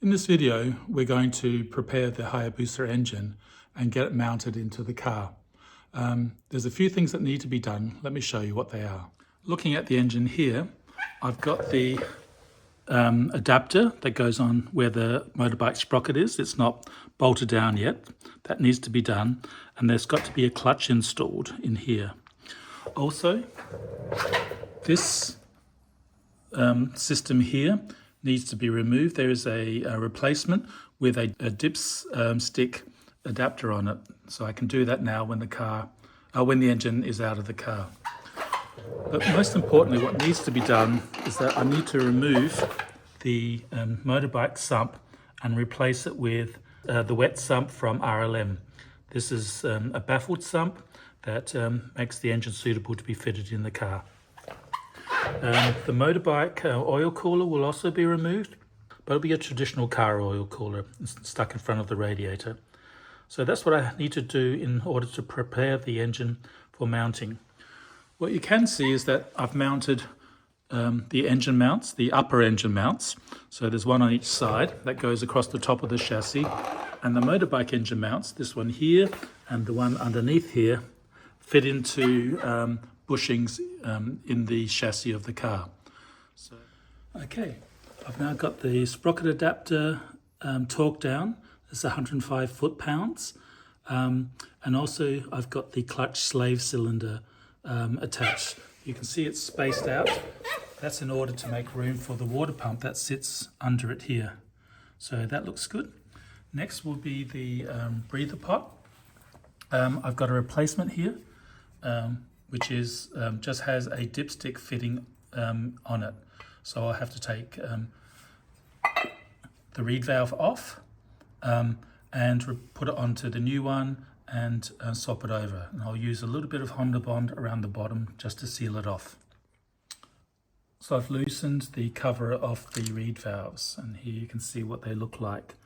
In this video, we're going to prepare the Busa engine and get it mounted into the car. There's a few things that need to be done. Let me show you what they are. Looking at the engine here, I've got the adapter that goes on where the motorbike sprocket is. It's not bolted down yet. That needs to be done. And there's got to be a clutch installed in here. Also, this system here needs to be removed. There is a replacement with a dipstick adapter on it. So I can do that now when the engine is out of the car. But most importantly, what needs to be done is that I need to remove the motorbike sump and replace it with the wet sump from RLM. This is a baffled sump that makes the engine suitable to be fitted in the car. The motorbike oil cooler will also be removed, but it'll be a traditional car oil cooler stuck in front of the radiator. So that's what I need to do in order to prepare the engine for mounting. What you can see is that I've mounted the engine mounts, the upper engine mounts. So there's one on each side that goes across the top of the chassis. And the motorbike engine mounts, this one here and the one underneath here, fit into bushings in the chassis of the car. So, okay, I've now got the sprocket adapter torqued down. It's 105 foot-pounds. And also I've got the clutch slave cylinder attached. You can see it's spaced out. That's in order to make room for the water pump that sits under it here. So that looks good. Next will be the breather pot. I've got a replacement here, which is just has a dipstick fitting on it. So I'll have to take the reed valve off and put it onto the new one and swap it over. And I'll use a little bit of Honda Bond around the bottom just to seal it off. So I've loosened the cover off the reed valves, and here you can see what they look like.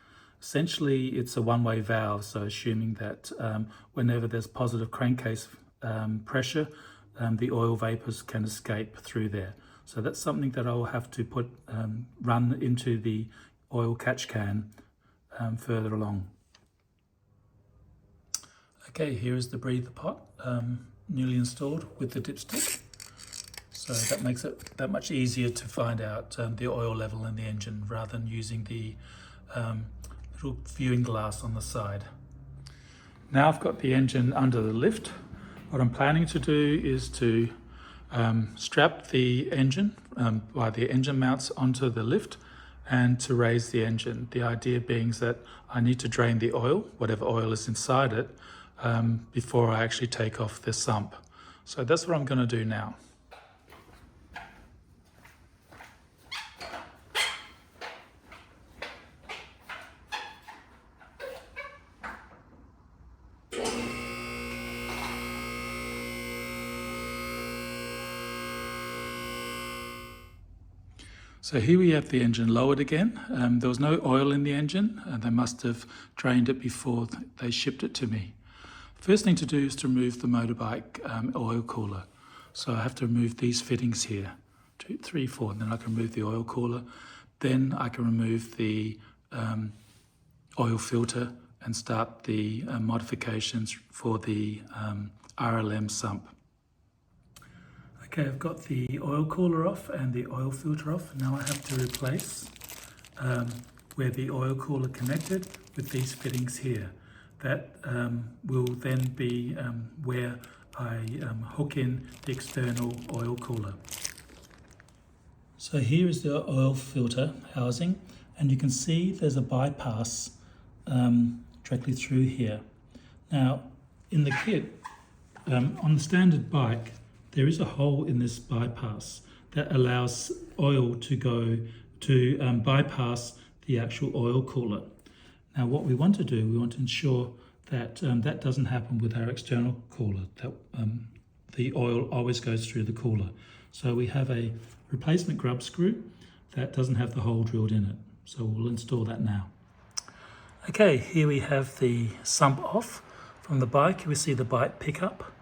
Essentially, it's a one-way valve, so assuming that whenever there's positive crankcase pressure, the oil vapors can escape through there. So that's something that I'll have to run into the oil catch can further along. Okay, here is the breather pot, newly installed with the dipstick. So that makes it that much easier to find out the oil level in the engine rather than using the little viewing glass on the side. Now I've got the engine under the lift. What I'm planning to do is to strap the engine by the engine mounts onto the lift and to raise the engine. The idea being that I need to drain the oil, whatever oil is inside it, before I actually take off the sump. So that's what I'm going to do now. So here we have the engine lowered again. There was no oil in the engine, and they must have drained it before they shipped it to me. First thing to do is to remove the motorbike oil cooler. So I have to remove these fittings here, 2, 3, 4, and then I can remove the oil cooler. Then I can remove the oil filter and start the modifications for the RLM sump. Okay, I've got the oil cooler off and the oil filter off. Now I have to replace where the oil cooler connected with these fittings here. That will then be where I hook in the external oil cooler. So here is the oil filter housing, and you can see there's a bypass directly through here. Now, in the kit, on the standard bike, there is a hole in this bypass that allows oil to go to bypass the actual oil cooler. Now what we want to do, we want to ensure that that doesn't happen with our external cooler, that the oil always goes through the cooler. So we have a replacement grub screw that doesn't have the hole drilled in it. So we'll install that now. Okay, here we have the sump off from the bike. We see the bike pickup.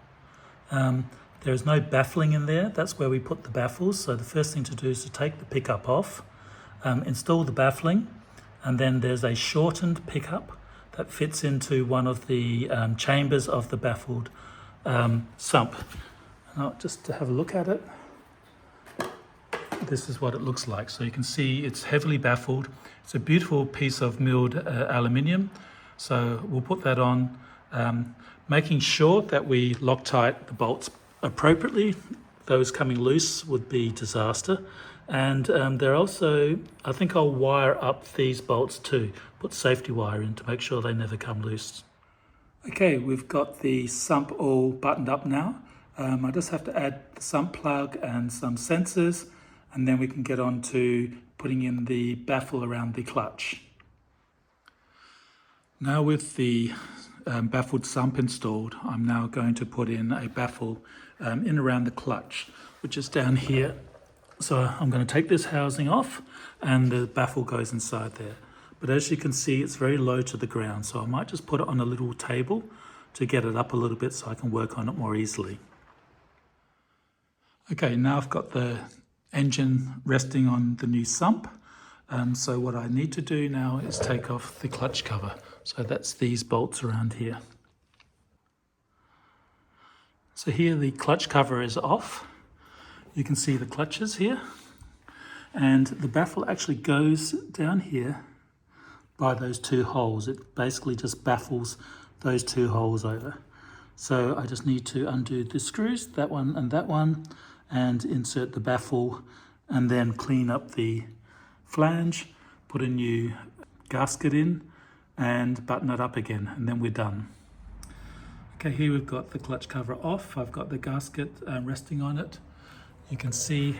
There is no baffling in there. That's where we put the baffles. So the first thing to do is to take the pickup off, install the baffling, And then there's a shortened pickup that fits into one of the chambers of the baffled sump. Now, just to have a look at it, this is what it looks like. So you can see it's heavily baffled. It's a beautiful piece of milled aluminium. So we'll put that on, making sure that we Loctite the bolts appropriately. Those coming loose would be disaster. And they're also, I think I'll wire up these bolts too, put safety wire in to make sure they never come loose. Okay, we've got the sump all buttoned up now. I just have to add the sump plug and some sensors, and then we can get on to putting in the baffle around the clutch. Now with the baffled sump installed, I'm now going to put in a baffle in around the clutch, which is down here. So I'm going to take this housing off and the baffle goes inside there. But as you can see, it's very low to the ground, so I might just put it on a little table to get it up a little bit so I can work on it more easily. Okay, now I've got the engine resting on the new sump. So what I need to do now is take off the clutch cover. So that's these bolts around here. So here the clutch cover is off. You can see the clutches here. And the baffle actually goes down here by those two holes. It basically just baffles those two holes over. So I just need to undo the screws, that one, and insert the baffle, and then clean up the flange, put a new gasket in, and button it up again, and then we're done. Okay, here we've got the clutch cover off. I've got the gasket resting on it. You can see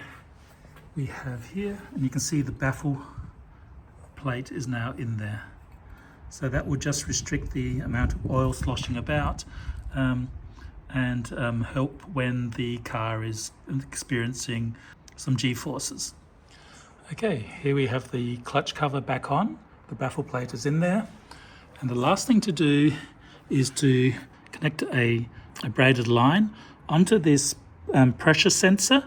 we have here, and you can see the baffle plate is now in there. So that will just restrict the amount of oil sloshing about and help when the car is experiencing some G-forces. Okay, here we have the clutch cover back on. The baffle plate is in there. And the last thing to do is to connect a braided line onto this pressure sensor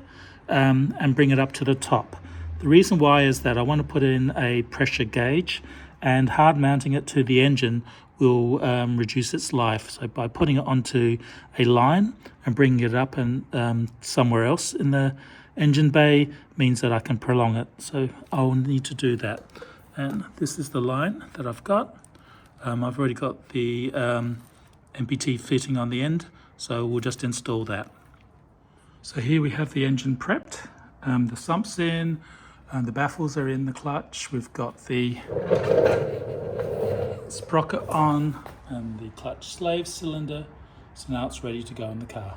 and bring it up to the top. The reason why is that I want to put in a pressure gauge, and hard mounting it to the engine will reduce its life. So by putting it onto a line and bringing it up and somewhere else in the engine bay means that I can prolong it. So I'll need to do that. And this is the line that I've got. I've already got the MPT fitting on the end, so we'll just install that. So here we have the engine prepped. The sump's in, and the baffles are in the clutch. We've got the sprocket on and the clutch slave cylinder. So now it's ready to go in the car.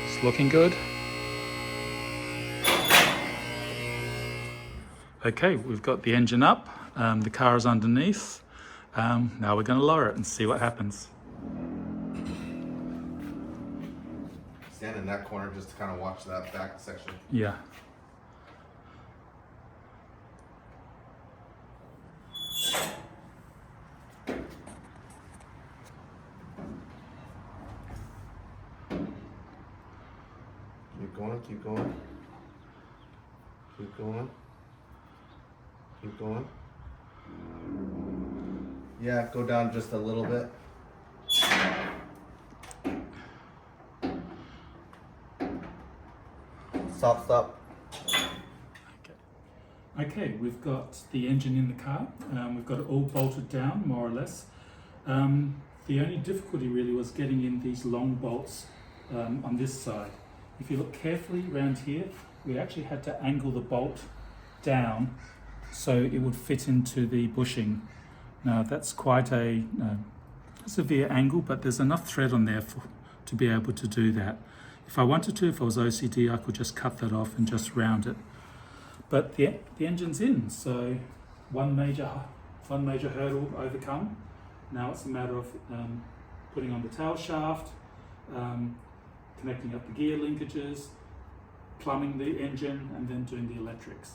It's looking good. Okay, we've got the engine up. The car is underneath. Now we're going to lower it and see what happens. Stand in that corner just to kind of watch that back section. Yeah. Keep going, keep going. Keep going. Keep going. Yeah, go down just a little bit. Stop, stop. Okay, we've got the engine in the car. We've got it all bolted down, more or less. The only difficulty really was getting in these long bolts on this side. If you look carefully around here, we actually had to angle the bolt down so it would fit into the bushing. Now that's quite a severe angle, but there's enough thread on there to be able to do that. If I wanted to, if I was OCD, I could just cut that off and just round it. But the engine's in, so one major hurdle overcome. Now it's a matter of putting on the tail shaft, connecting up the gear linkages, plumbing the engine, and then doing the electrics.